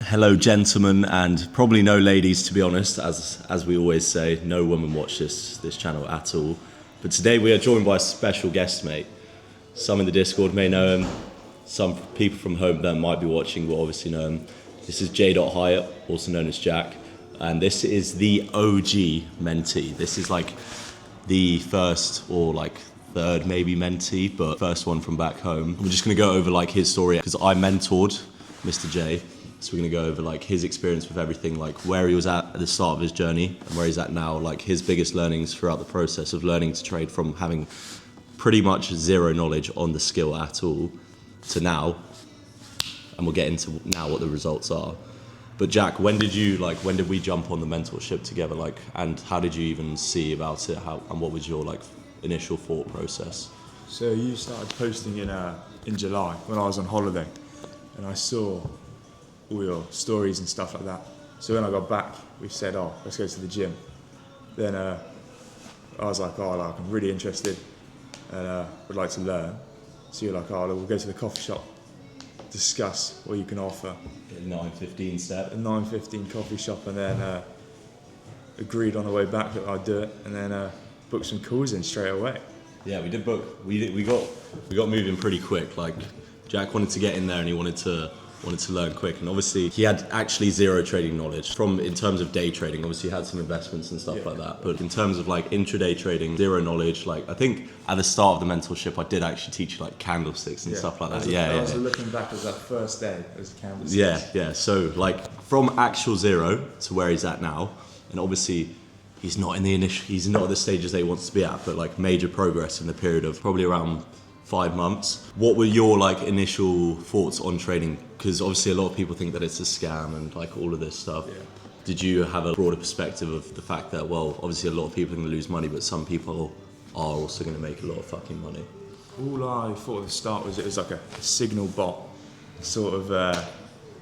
Hello, gentlemen, and probably no ladies, to be honest. As we always say, no women watch this channel at all. But today we are joined by a special guest, mate. Some in the Discord may know him. Some people from home that might be watching will obviously know him. This is J. Hyatt, also known as Jack, and this is the OG mentee. This is like the first or like third maybe mentee, but first one from back home. We're just gonna go over like his story because I mentored Mr. J. So we're gonna go over like his experience with everything, like where he was at the start of his journey and where he's at now, like his biggest learnings throughout the process of learning to trade from having pretty much zero knowledge on the skill at all to now. And we'll get into now what the results are. But Jack, when did we jump on the mentorship together? Like, and how did you even see about it? And what was your like initial thought process? So you started posting in July when I was on holiday, and I saw all your stories and stuff like that. So when I got back, we said, oh, let's go to the gym. Then I was like, oh, like, I'm really interested and would like to learn. So you're like, oh, we'll go to the coffee shop, discuss what you can offer. 9:15 step. A 9:15 coffee shop, and then agreed on the way back that I'd do it, and then booked some calls in straight away. Yeah, we did book. We got moving pretty quick. Like Jack wanted to get in there and he wanted to learn quick, and obviously he had actually zero trading knowledge in terms of day trading. Obviously he had some investments and stuff like that, but in terms of like intraday trading, zero knowledge. Like I think at the start of the mentorship I did actually teach you like candlesticks and stuff like that. I was looking back as that first day as candlesticks. Yeah. So like from actual zero to where he's at now, and obviously he's not at the stages that he wants to be at, but like major progress in the period of probably around 5 months. What were your like initial thoughts on trading? Because obviously a lot of people think that it's a scam and like all of this stuff. Yeah. Did you have a broader perspective of the fact that, well, obviously a lot of people are going to lose money, but some people are also going to make a lot of fucking money? All I thought at the start was it was like a signal bot, sort of. I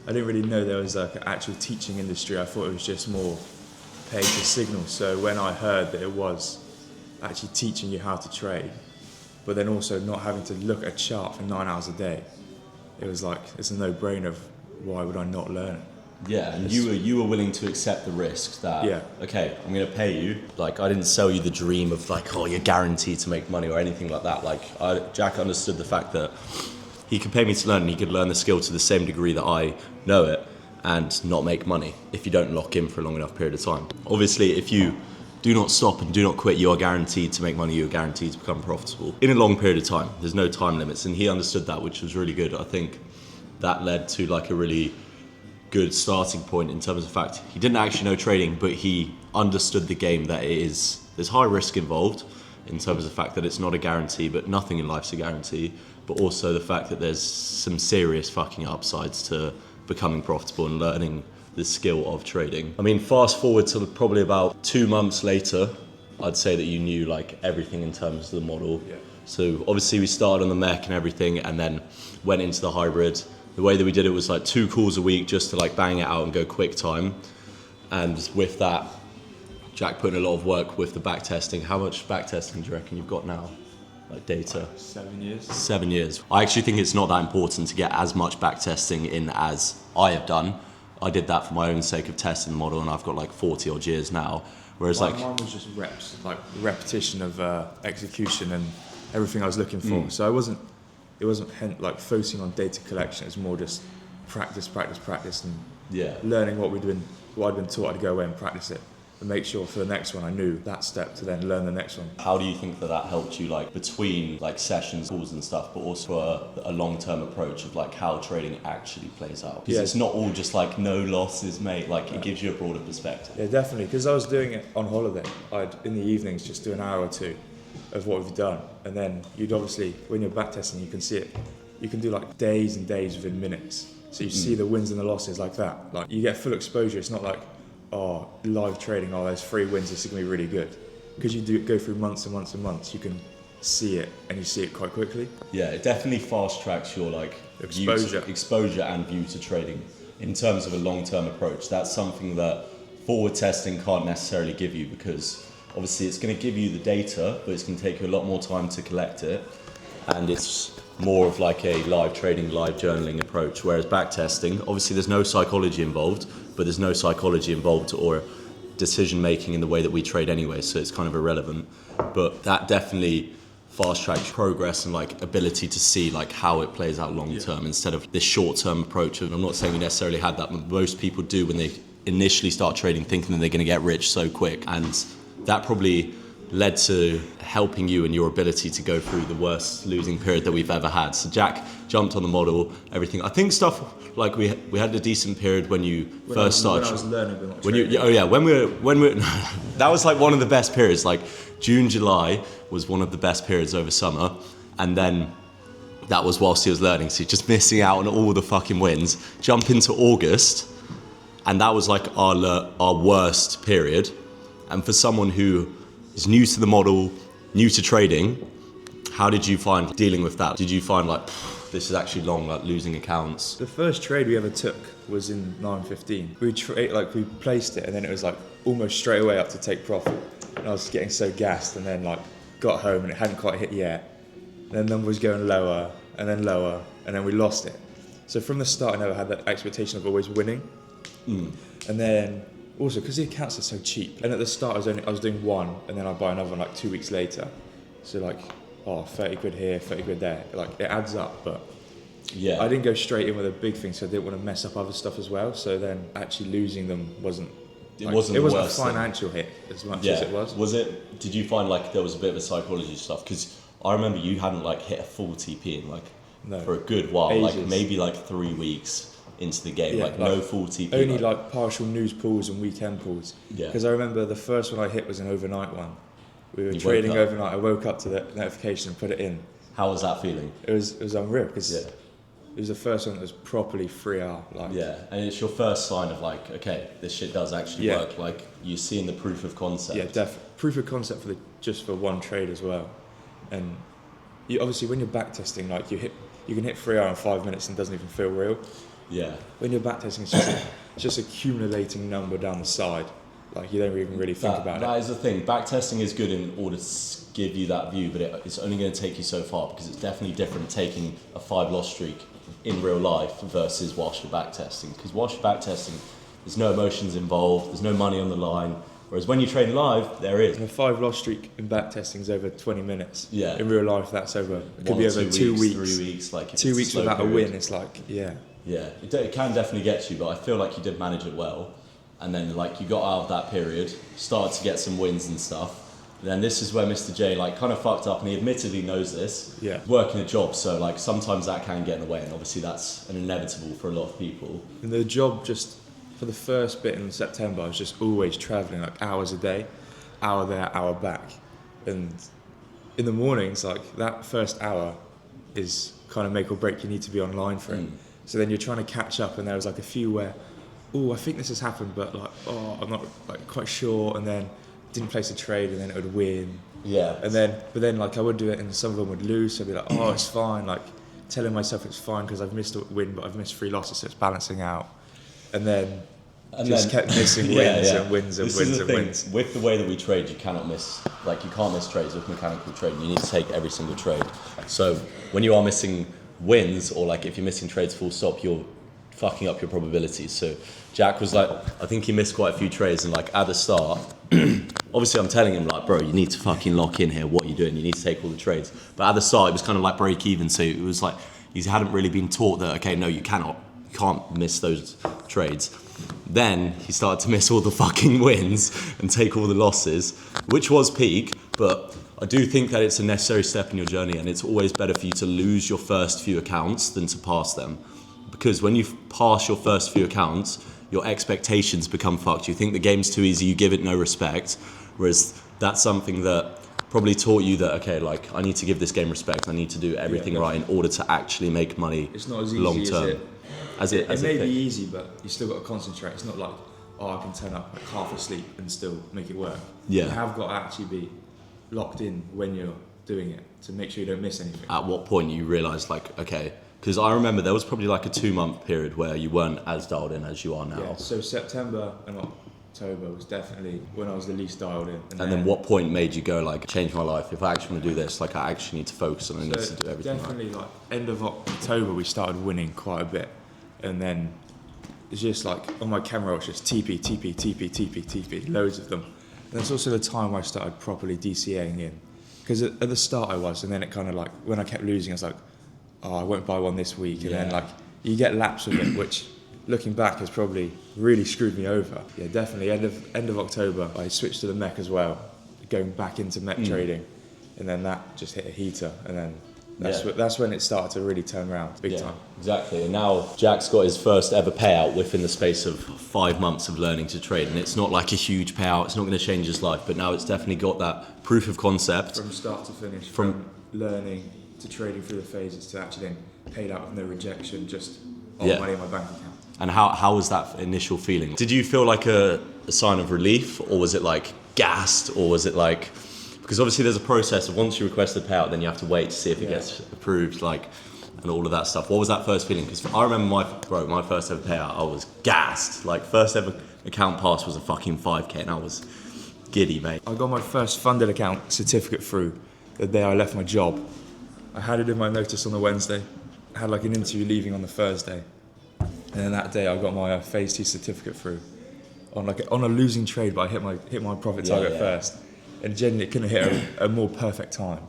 didn't really know there was like an actual teaching industry. I thought it was just more paid for signals. So when I heard that it was actually teaching you how to trade, but then also not having to look at a chart for 9 hours a day, it was like, it's a no-brainer of why would I not learn it? Yeah, and you were willing to accept the risk that, okay, I'm going to pay you. Like, I didn't sell you the dream of like, oh, you're guaranteed to make money or anything like that. Like, Jack understood the fact that he could pay me to learn and he could learn the skill to the same degree that I know it and not make money if you don't lock in for a long enough period of time. Obviously, if you do not stop and do not quit, you are guaranteed to make money, you are guaranteed to become profitable in a long period of time. There's no time limits, and he understood that, which was really good. I think that led to like a really good starting point in terms of the fact he didn't actually know trading, but he understood the game that there's high risk involved in terms of the fact that it's not a guarantee, but nothing in life's a guarantee, but also the fact that there's some serious fucking upsides to becoming profitable and learning the skill of trading. I mean, fast forward to probably about 2 months later, I'd say that you knew like everything in terms of the model. Yeah. So obviously we started on the mech and everything and then went into the hybrid. The way that we did it was like 2 calls a week just to like bang it out and go quick time. And with that, Jack put in a lot of work with the back testing. How much back testing do you reckon you've got now? Like data? 7 years. 7 years. I actually think it's not that important to get as much back testing in as I have done. I did that for my own sake of testing the model, and I've got like 40 odd years now. Whereas mine was just reps, like repetition of execution and everything I was looking for. So it wasn't like focusing on data collection. It was more just practice, and learning what I'd been taught. I'd go away and practice it and make sure for the next one I knew that step to then learn the next one. How do you think that helped you like between like sessions, calls and stuff, but also a long-term approach of like how trading actually plays out? Because it's not all just like no losses, mate. Like it gives you a broader perspective. Yeah, definitely. Because I was doing it on holiday. I'd in the evenings just do an hour or two of what we've done, and then you'd obviously when you're back testing, you can see it. You can do like days and days within minutes. So you see the wins and the losses like that. Like you get full exposure. It's not like, oh, live trading, there's 3 wins, this is going to be really good. Because you go through months and months and months, you can see it, and you see it quite quickly. Yeah, it definitely fast tracks your like exposure and view to trading in terms of a long-term approach. That's something that forward testing can't necessarily give you, because obviously it's going to give you the data, but it's going to take you a lot more time to collect it. and it's more of like a live trading, live journaling approach. Whereas backtesting, obviously there's no psychology involved, but there's no psychology involved or decision making in the way that we trade anyway, so it's kind of irrelevant. But that definitely fast tracks progress and like ability to see like how it plays out long term instead of this short term approach. And I'm not saying we necessarily had that, but most people do when they initially start trading thinking that they're going to get rich so quick, and that probably led to helping you and your ability to go through the worst losing period that we've ever had. So Jack jumped on the model, everything. I think stuff like we had a decent period when you first started. When I was learning, but not trading. When we that was like one of the best periods. Like June, July was one of the best periods over summer, and then that was whilst he was learning. So just missing out on all the fucking wins. Jump into August, and that was like our worst period. And for someone who is new to the model, new to trading, how did you find dealing with that? Did you find like, this is actually long, like losing accounts? The first trade we ever took was in 9:15. We placed it, and then it was like almost straight away up to take profit. And I was getting so gassed, and then like got home and it hadn't quite hit yet. And then the number was going lower, and then we lost it. So from the start, I never had that expectation of always winning. And then also because the accounts are so cheap, and at the start I was doing one, and then I'd buy another one like 2 weeks later. So like, 30 quid here, 30 quid there. Like it adds up, but yeah, I didn't go straight in with a big thing, so I didn't want to mess up other stuff as well. So then actually losing them wasn't a financial hit as much as it was. Did you find like there was a bit of a psychology stuff? Because I remember you hadn't like hit a full TP in for a good while, ages. like maybe like 3 weeks into the game, like no full TP. Only like partial news pools and weekend pools. Yeah. Because I remember the first one I hit was an overnight one. We were trading overnight. I woke up to the notification and put it in. How was that feeling? It was unreal because it was the first one that was properly 3 hour. And it's your first sign of like, okay, this shit does actually work. Like you're seeing the proof of concept. Yeah, definitely. Proof of concept just for one trade as well. And you, obviously when you're backtesting, like you can hit 3 hour in 5 minutes and it doesn't even feel real. Yeah. When you're backtesting, it's just accumulating number down the side. Like you don't even really think about it. That is the thing. Backtesting is good in order to give you that view, but it's only going to take you so far, because it's definitely different taking a 5 loss streak in real life versus whilst you're backtesting. Because whilst you're backtesting, there's no emotions involved, there's no money on the line. Whereas when you trade live, there is. And a 5 loss streak in backtesting is over 20 minutes. Yeah. In real life, that's over. It could be over 2 weeks, 3 weeks. Like 2 weeks without a win. It's like, Yeah, it can definitely get to you, but I feel like you did manage it well. And then like you got out of that period, started to get some wins and stuff. And then this is where Mr. J like kind of fucked up, and he admittedly knows this. Yeah. Working a job, so like sometimes that can get in the way, and obviously that's an inevitable for a lot of people. And the job, just for the first bit in September, I was just always travelling like hours a day, hour there, hour back. And in the mornings, like that first hour is kind of make or break. You need to be online for it. So then you're trying to catch up, and there was like a few where, I think this has happened, but like, I'm not like quite sure, and then didn't place a trade, and then it would win. Yeah. But then like I would do it, and some of them would lose, so I'd be like, it's fine, like telling myself it's fine because I've missed a win, but I've missed 3 losses, so it's balancing out. And then kept missing wins and wins and wins and wins. With the way that we trade, you cannot miss, like you can't miss trades with mechanical trading. You need to take every single trade. So when you are missing wins, or like if you're missing trades full stop, you're fucking up your probabilities. So Jack was like, I think he missed quite a few trades, and like at the start, obviously I'm telling him like, bro, you need to fucking lock in here, what are you doing? You need to take all the trades. But at the start, it was kind of like break even. So it was like, he hadn't really been taught that, okay, no, you can't miss those trades. Then he started to miss all the fucking wins and take all the losses, which was peak, but I do think that it's a necessary step in your journey, and it's always better for you to lose your first few accounts than to pass them. Because when you pass your first few accounts, your expectations become fucked. You think the game's too easy, you give it no respect, whereas that's something that probably taught you that, okay, like I need to give this game respect, I need to do everything right in order to actually make money. It's not as easy long term. It may be easy, but you still got to concentrate. It's not like, I can turn up like half asleep and still make it work. Yeah. You have got to actually be locked in when you're doing it to make sure you don't miss anything. At what point you realise like, okay, because I remember there was probably like a 2-month period where you weren't as dialed in as you are now. Yeah, so September and October was definitely when I was the least dialed in. And then what point made you go like, change my life? If I actually want to do this, like I actually need to focus on it, I need to do everything definitely like end of October we started winning quite a bit, and then it's just like on my camera it was just TP, loads of them. And that's also the time where I started properly DCAing in, because at the start I was, and then it kind of like when I kept losing I was like, oh, I won't buy one this week, and then like you get laps of it, which looking back has probably really screwed me over. Yeah, definitely end of October I switched to the mech as well, going back into mech trading, and then that just hit a heater, and then that's when it started to really turn around big time. Exactly. And now Jack's got his first ever payout within the space of 5 months of learning to trade, and it's not like a huge payout, it's not going to change his life, but now it's definitely got that proof of concept from start to finish, from learning to trading through the phases to actually then paid out with no rejection, just money in my bank account. And how was that initial feeling? Did you feel like a sign of relief, or was it like gassed, or was it like, because obviously there's a process of once you request the payout, then you have to wait to see if it gets approved, like, and all of that stuff. What was that first feeling? Because I remember my first ever payout, I was gassed. Like, first ever account pass was a fucking 5k, and I was giddy, mate. I got my first funded account certificate through the day I left my job. I had it in my notice on the Wednesday, I had like an interview leaving on the Thursday, and then that day I got my phase 2 certificate through on a losing trade, but I hit my profit target first, and genuinely couldn't hit a more perfect time,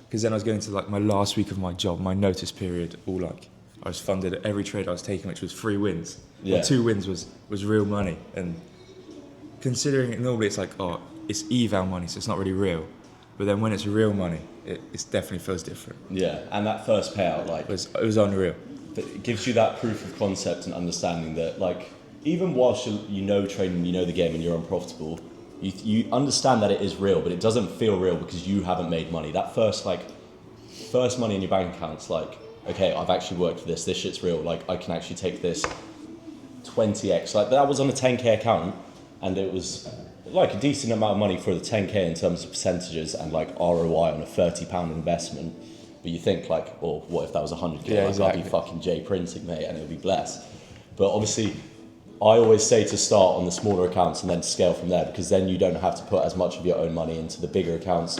because then I was going to like my last week of my job, my notice period, all like I was funded at every trade I was taking, which was 3 wins. Well, 2 wins was real money, and considering it normally it's like, oh, it's eval money, so it's not really real, but then when it's real money, it definitely feels different. Yeah, and that first payout, like, it was unreal. It gives you that proof of concept and understanding that, like, even whilst you know trading, you know the game, and you're unprofitable, you understand that it is real, but it doesn't feel real because you haven't made money. That first money in your bank account's like, okay, I've actually worked for this shit's real, like I can actually take this 20x. Like, that was on a 10k account, and it was like a decent amount of money for the 10k in terms of percentages and like ROI on a £30 investment. But you think like, well, what if that was 100k? Yeah, like, exactly. I'd be fucking J printing, mate, and it would be blessed. But obviously, I always say to start on the smaller accounts and then scale from there, because then you don't have to put as much of your own money into the bigger accounts,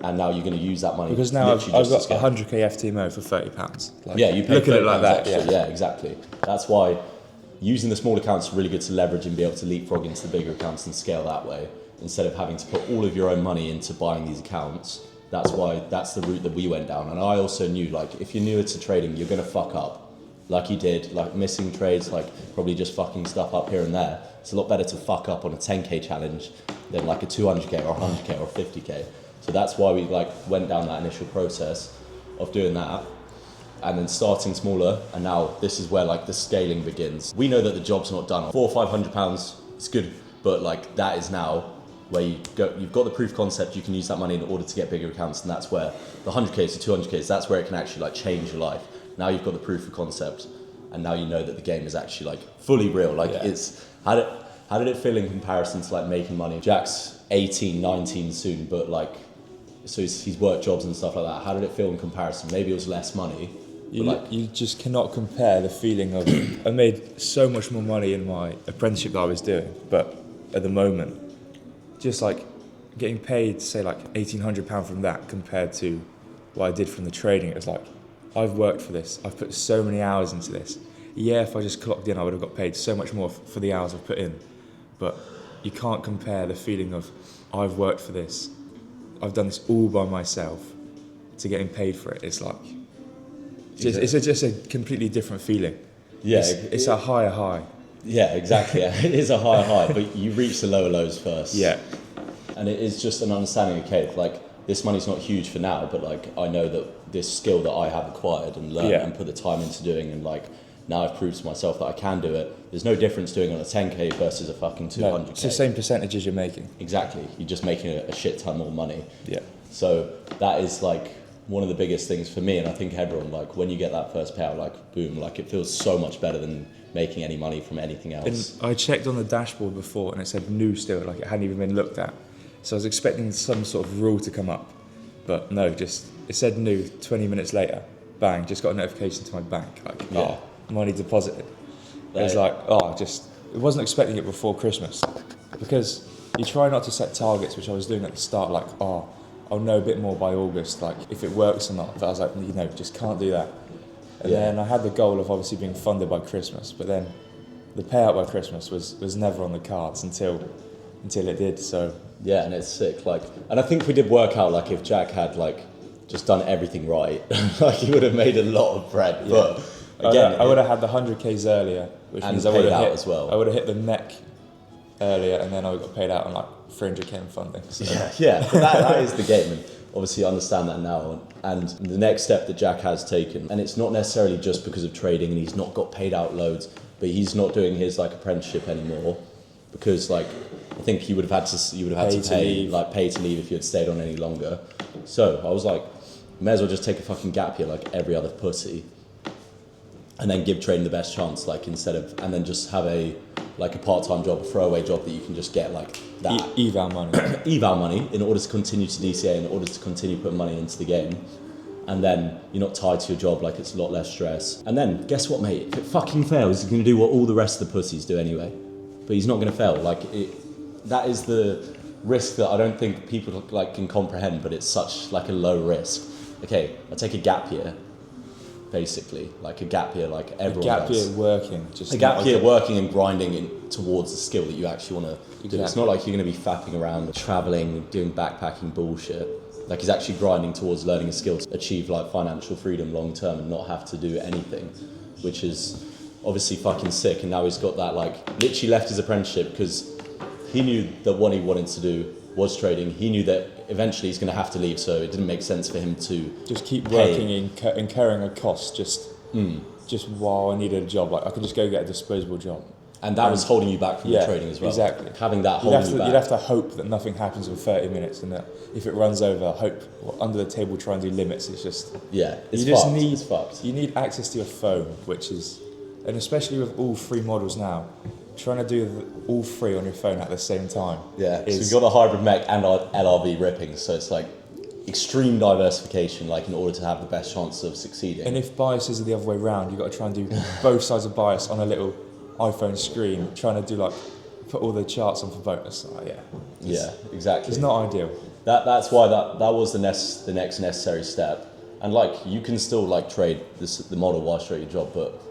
and now you're going to use that money. Because now I've got 100k FTMO for £30. Like, you pay look at it like that. Extra. Yeah, exactly. That's why using the small accounts is really good to leverage and be able to leapfrog into the bigger accounts and scale that way, instead of having to put all of your own money into buying these accounts. That's the route that we went down. And I also knew, like, if you're newer to trading, you're going to fuck up. Like you did, like missing trades, like probably just fucking stuff up here and there. It's a lot better to fuck up on a 10k challenge than like a 200k or 100k or 50k. So that's why we like went down that initial process of doing that, and then starting smaller. And now this is where like the scaling begins. We know that the job's not done. £400 or £500, it's good, but like that is now where you've got the proof concept, you can use that money in order to get bigger accounts, and that's where the 100Ks to 200Ks, that's where it can actually like change your life. Now you've got the proof of concept, and now you know that the game is actually like fully real. Like it's, how did it feel in comparison to like making money? Jack's 18, 19 soon, but like, so he's worked jobs and stuff like that. How did it feel in comparison? Maybe it was less money. You just cannot compare the feeling of, I made so much more money in my apprenticeship that I was doing, but at the moment, just like getting paid, say like £1,800 from that compared to what I did from the trading, it was like, I've worked for this, I've put so many hours into this. Yeah, if I just clocked in, I would have got paid so much more for the hours I've put in. But you can't compare the feeling of, I've worked for this, I've done this all by myself, to getting paid for it. It's like, it's just a completely different feeling. Yeah, it's a higher high. Yeah, exactly. It is a higher high, but you reach the lower lows first. Yeah. And it is just an understanding, okay, like this money's not huge for now, but like I know that this skill that I have acquired and learned and put the time into doing, and like now I've proved to myself that I can do it. There's no difference doing it on a 10k versus a fucking 200k. No, it's the same percentages you're making. Exactly. You're just making a shit ton more money. Yeah. So that is like one of the biggest things for me, and I think everyone, like when you get that first payout, like boom, like it feels so much better than making any money from anything else. And I checked on the dashboard before and it said new still, like it hadn't even been looked at. So I was expecting some sort of rule to come up, but no, just it said new. 20 minutes later, bang, just got a notification to my bank, like money deposited. It was like, it wasn't expecting it before Christmas. because you try not to set targets, which I was doing at the start, like, oh, I'll know a bit more by August, like if it works or not. But I was like, you know, just can't do that. And then I had the goal of obviously being funded by Christmas, but then the payout by Christmas was never on the cards until it did. So yeah, and it's sick. Like, and I think we did work out, like, if Jack had like just done everything right, like he would have made a lot of bread. Yeah. But again, I would have had the 100Ks earlier, which means I would have hit as well. I would have hit the neck earlier, and then I got paid out on like 300K in funding. So. Yeah, but that is the game, and obviously I understand that now. And the next step that Jack has taken, and it's not necessarily just because of trading, and he's not got paid out loads, but he's not doing his like apprenticeship anymore because like I think you would have had to pay to leave if you had stayed on any longer. So I was like, may as well just take a fucking gap year like every other pussy, and then give trading the best chance, like instead of, and then just have a part-time job, a throwaway job that you can just get like that eval money in order to continue to DCA, in order to continue putting money into the game, and then you're not tied to your job, like it's a lot less stress. And then guess what, mate, if it fucking fails, he's going to do what all the rest of the pussies do anyway, but he's not going to fail. Like that is the risk that I don't think people like can comprehend, but it's such like a low risk. Okay, I take a gap year, basically, like a gap year, like everyone does. A gap year working, just a gap year working and grinding towards the skill that you actually want to do. It's not like you're going to be faffing around, traveling, doing backpacking bullshit. Like he's actually grinding towards learning a skill to achieve like financial freedom long term and not have to do anything, which is obviously fucking sick. And now he's got that, like, literally left his apprenticeship because he knew that what he wanted to do was trading. He knew that eventually he's going to have to leave, so it didn't make sense for him to just keep working, incurring a cost just while I needed a job. Like I could just go get a disposable job, and that was holding you back from the trading as well. Exactly, having that holding you back. You'd have to hope that nothing happens in 30 minutes, and that if it runs over, under the table try and do limits. It's just it's fucked. You need access to your phone, which is, and especially with all three models now. Trying to do all three on your phone at the same time. Yeah, so you've got a hybrid mech and LRV ripping, so it's like extreme diversification, like in order to have the best chance of succeeding. And if biases are the other way around, you've got to try and do both sides of bias on a little iPhone screen, trying to do like, put all the charts on for both. So, yeah, exactly. It's not ideal. That's why that was the next necessary step. And like, you can still like trade the model whilst you're at your job, but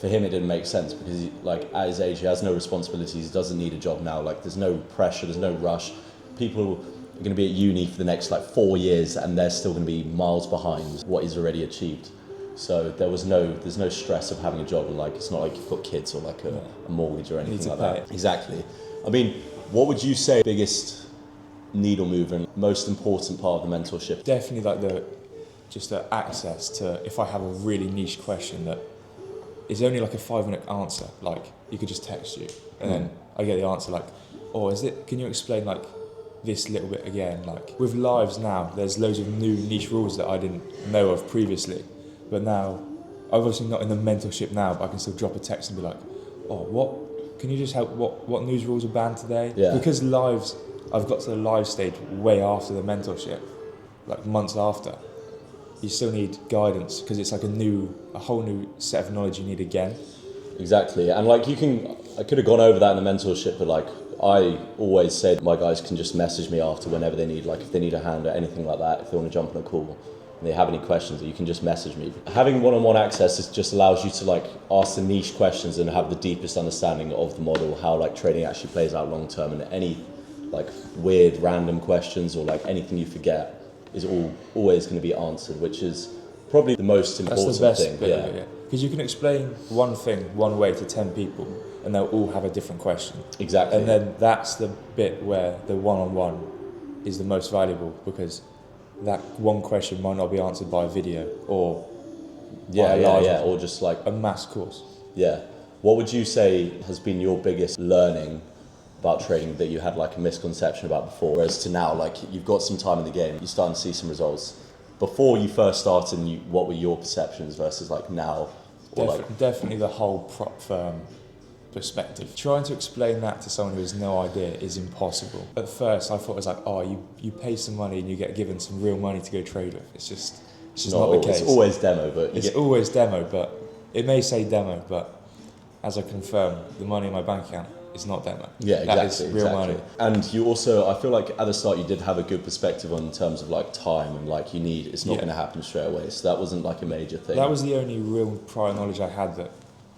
for him it didn't make sense because he, like at his age he has no responsibilities, he doesn't need a job now, like there's no pressure, there's no rush. People are going to be at uni for the next like 4 years and they're still going to be miles behind what he's already achieved. So there's no stress of having a job, and like it's not like you've got kids or like a mortgage or anything like that. Exactly. I mean, what would you say biggest needle mover and most important part of the mentorship? Definitely like the access to, if I have a really niche question that is only like a 5-minute answer, like you could just text you and then I get the answer like, can you explain like this little bit again? Like with lives now, there's loads of new niche rules that I didn't know of previously, but now, I'm obviously not in the mentorship now, but I can still drop a text and be like, can you just help, what news rules are banned today? Yeah. Because lives, I've got to the live stage way after the mentorship, like months after. You still need guidance because it's like a whole new set of knowledge you need again. Exactly, and like I could have gone over that in the mentorship, but like I always say that my guys can just message me after whenever they need, like if they need a hand or anything like that, if they want to jump on a call and they have any questions, you can just message me. Having one-on-one access just allows you to like ask the niche questions and have the deepest understanding of the model, how like trading actually plays out long term, and any like weird random questions or like anything you forget is always going to be answered, which is probably the most important thing. That's the best bit of it, because you can explain one thing one way to 10 people and they'll all have a different question. Exactly. And then that's the bit where the one-on-one is the most valuable, because that one question might not be answered by a video or or just like a mass course. Yeah. What would you say has been your biggest learning about trading that you had like a misconception about before, whereas to now, like you've got some time in the game, you're starting to see some results? Before you first started, what were your perceptions versus like now? Definitely the whole prop firm perspective. Trying to explain that to someone who has no idea is impossible. At first I thought it was like, you pay some money and you get given some real money to go trade with. It's just not the case. It's always demo, but always demo, but it may say demo, but as I confirm, the money in my bank account is not demo. Yeah, exactly. That is real money. And you also, I feel like at the start you did have a good perspective on terms of like time and like it's not going to happen straight away. So that wasn't like a major thing. That was the only real prior knowledge I had, that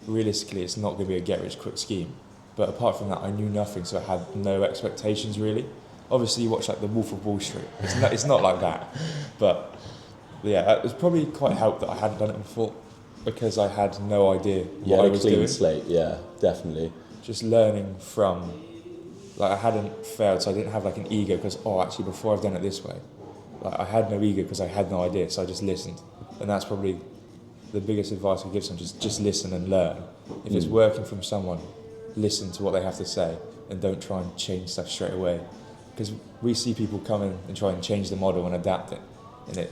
realistically it's not going to be a get rich quick scheme. But apart from that, I knew nothing, so I had no expectations really. Obviously, you watch like The Wolf of Wall Street. It's not like that. But yeah, it was probably quite helped that I hadn't done it before, because I had no idea what I was doing. Clean slate, yeah, definitely. Just learning from, like, I hadn't failed, so I didn't have like an ego because, actually before I've done it this way. Like, I had no ego because I had no idea, so I just listened. And that's probably the biggest advice I give someone, just listen and learn. If it's working from someone, listen to what they have to say and don't try and change stuff straight away. Because we see people come in and try and change the model and adapt it, and it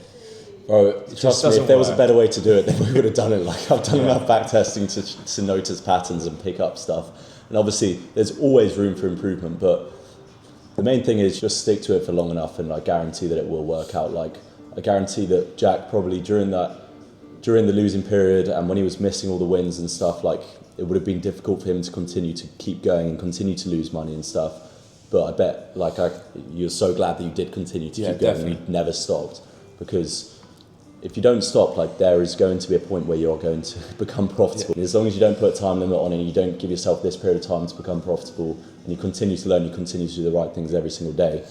trust me, if there was a better way to do it, then we would have done it. Like, I've done enough back testing to notice patterns and pick up stuff. And obviously, there's always room for improvement, but the main thing is just stick to it for long enough, and I guarantee that it will work out. Like, I guarantee that Jack probably during the losing period and when he was missing all the wins and stuff, like, it would have been difficult for him to continue to keep going and continue to lose money and stuff. But I bet, like, you're so glad that you did continue to keep going and you never stopped, because if you don't stop, like, there is going to be a point where you're going to become profitable. Yeah. As long as you don't put a time limit on it, and you don't give yourself this period of time to become profitable, and you continue to learn, you continue to do the right things every single day,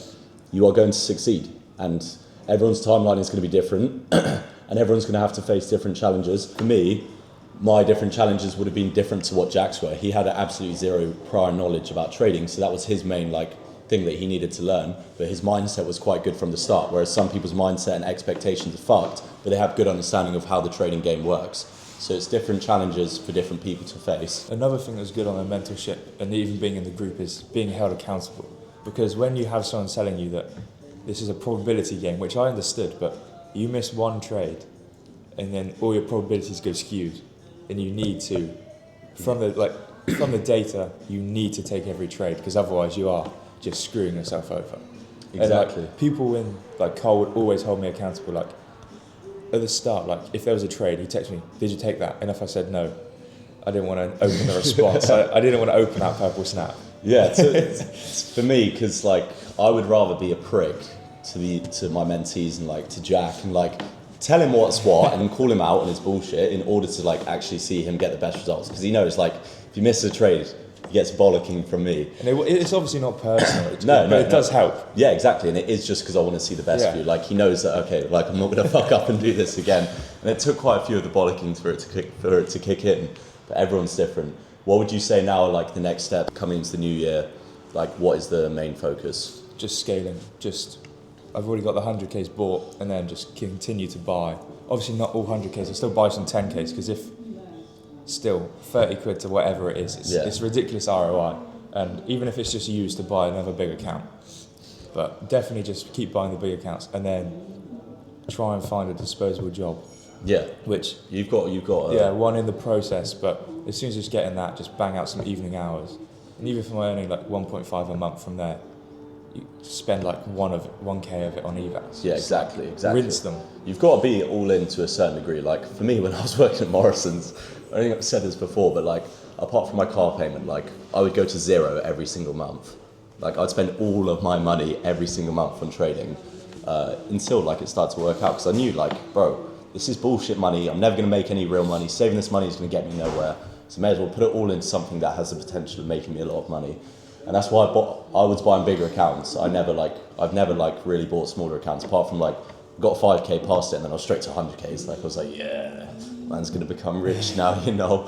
you are going to succeed. And everyone's timeline is going to be different, and everyone's going to have to face different challenges. For me, my different challenges would have been different to what Jack's were. He had absolutely zero prior knowledge about trading, so that was his main thing that he needed to learn, but his mindset was quite good from the start, whereas some people's mindset and expectations are fucked, but they have good understanding of how the trading game works. So it's different challenges for different people to face. Another thing that's good on a mentorship, and even being in the group, is being held accountable. Because when you have someone telling you that this is a probability game, which I understood, but you miss one trade and then all your probabilities go skewed, and you need to, from the data, you need to take every trade, because otherwise you are just screwing yourself over. Exactly. And, people in Cole would always hold me accountable. Like, at the start, like, if there was a trade, he'd text me, "Did you take that?" And if I said no, I didn't want to open the response. I didn't want to open that purple snap. Yeah, for me, because like, I would rather be a prick to my mentees and like to Jack, and like tell him what's what and call him out on his bullshit in order to like actually see him get the best results. Because he knows, like, if you miss a trade, he gets bollocking from me. And it's obviously not personal. But it does help. Yeah, exactly. And it is just because I want to see the best for you. Like, he knows that, okay, like, I'm not going to fuck up and do this again. And it took quite a few of the bollockings for it to kick in. But everyone's different. What would you say now, like, the next step coming into the new year? Like, what is the main focus? Just scaling. I've already got the 100Ks bought, and then just continue to buy. Obviously not all 100Ks. I still buy some 10Ks, because if still 30 quid to whatever it is, it's ridiculous ROI. And even if it's just used to buy another big account, but definitely just keep buying the big accounts, and then try and find a disposable job. Yeah, which you've got. One in the process, but as soon as you're getting that, just bang out some evening hours. And even if I'm earning like 1.5 a month from there, you spend like 1K of it on evals. Yeah, exactly. Rinse them. You've got to be all in to a certain degree. Like, for me, when I was working at Morrison's, I think I've said this before, but like, apart from my car payment, like, I would go to zero every single month. Like, I'd spend all of my money every single month on trading until like it started to work out, because I knew, like, bro, this is bullshit money. I'm never going to make any real money. Saving this money is going to get me nowhere. So I may as well put it all into something that has the potential of making me a lot of money. And that's why I was buying bigger accounts. I've never really bought smaller accounts, apart from like, got 5K past it and then I was straight to 100Ks. Like, I was like, yeah, man's going to become rich now, you know.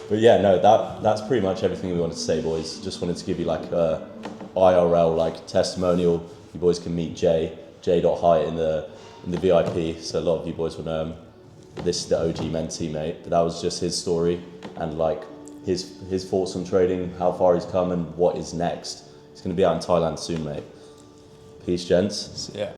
But yeah, no, that's pretty much everything we wanted to say, boys. Just wanted to give you like a IRL like testimonial. You boys can meet J.Hyatt in the VIP. So a lot of you boys will know him. This is the OG mentee, mate. But that was just his story and like his thoughts on trading, how far he's come and what is next. He's going to be out in Thailand soon, mate. Peace, gents. Yeah.